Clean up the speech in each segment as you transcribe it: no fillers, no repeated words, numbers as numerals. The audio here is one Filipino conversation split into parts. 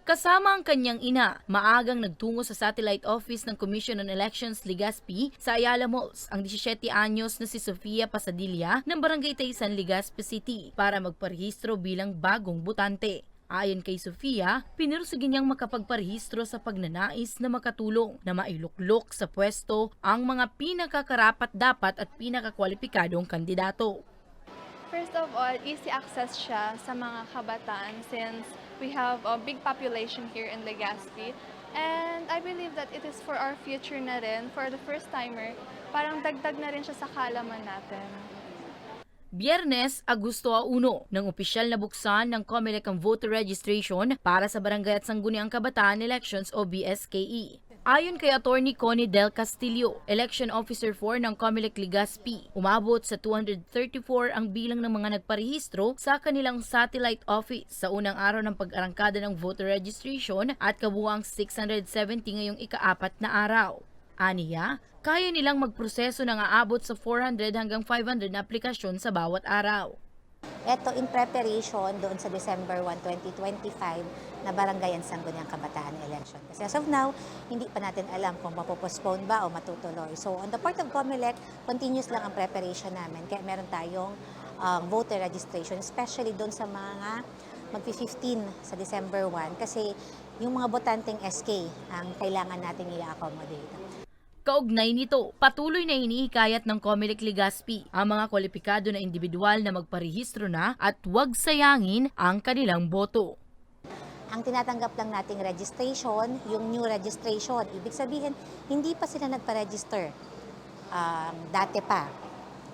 Kasama ang kanyang ina, maagang nagtungo sa satellite office ng Commission on Elections Legazpi sa Ayala Malls ang 17 anyos na si Sofia Pasadilla ng Barangay Taysan, Legazpi City para magparehistro bilang bagong botante. Ayon kay Sofia, pinursugi niyang makapagparehistro sa pagnanais na makatulong na mailuklok sa pwesto ang mga pinakakarapat-dapat at pinakakwalipikadong kandidato. First of all, easy access siya sa mga kabataan since we have a big population here in Legazpi. And I believe that it is for our future na rin, for the first timer, parang dagdag na rin siya sa kaalaman natin. Biyernes, Agosto 1, nang opisyal na buksan ng COMELEC ang voter registration para sa Barangay at Sangguniang Kabataan Elections o BSKE. Ayon kay Attorney Connie Del Castillo, Election Officer 4 ng COMELEC Legazpi, umabot sa 234 ang bilang ng mga nagparehistro sa kanilang satellite office sa unang araw ng pag-arangkada ng voter registration at kabuuang 670 ngayong ika-4 na araw. Aniya, kaya nilang magproseso ng aabot sa 400 hanggang 500 na aplikasyon sa bawat araw. Ito in preparation doon sa December 1, 2025 na Barangay Sangguniang Kabataan election. Kasi as of now, hindi pa natin alam kung mapopostpone ba o matutuloy. So on the part of COMELEC, continuous lang ang preparation namin. Kaya meron tayong voter registration, especially doon sa mga magpi-15 sa December 1 kasi yung mga botanteng SK ang kailangan nating i-accommodate. Kaugnay nito, patuloy na hinihikayat ng COMELEC Legazpi ang mga kwalipikado na individual na magparehistro na at huwag sayangin ang kanilang boto. Ang tinatanggap lang nating registration, yung new registration, ibig sabihin, hindi pa sila nagpa-register dati pa.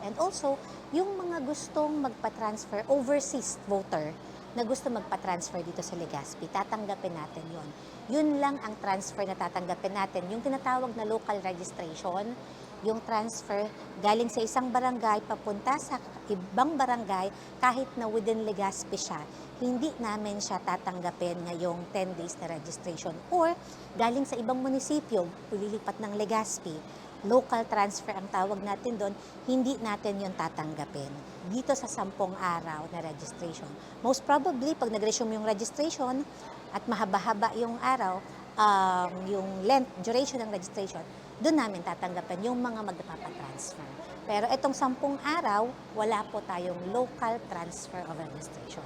And also, yung mga gustong magpa-transfer, overseas voter, na gusto magpa-transfer dito sa Legazpi, tatanggapin natin yon. Yun lang ang transfer na tatanggapin natin. Yung tinatawag na local registration, yung transfer galing sa isang barangay papunta sa ibang barangay kahit na within Legazpi siya, hindi namin siya tatanggapin ngayong 10 days na registration. Or galing sa ibang munisipyo, lilipat ng Legazpi, local transfer ang tawag natin doon, hindi natin yon tatanggapin. Dito sa 10 araw na registration. Most probably, pag nag-resume yung registration at mahaba-haba yung araw, yung length, duration ng registration, doon namin tatanggapin yung mga magpapatransfer. Pero itong 10 araw, wala po tayong local transfer of registration.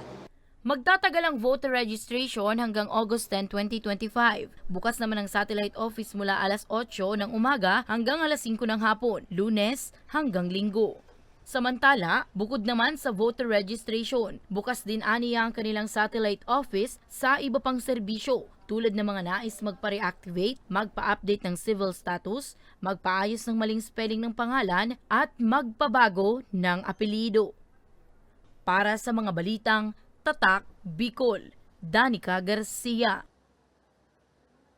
Magtatagal ang voter registration hanggang August 10, 2025. Bukas naman ang satellite office mula alas 8 ng umaga hanggang alas 5 ng hapon, Lunes hanggang Linggo. Samantala, bukod naman sa voter registration, bukas din aniya ang kanilang satellite office sa iba pang serbisyo tulad ng mga nais magpa-reactivate, magpa-update ng civil status, magpaayos ng maling spelling ng pangalan at magpabago ng apelyido. Para sa mga balitang Tatak Bicol, Danica Garcia.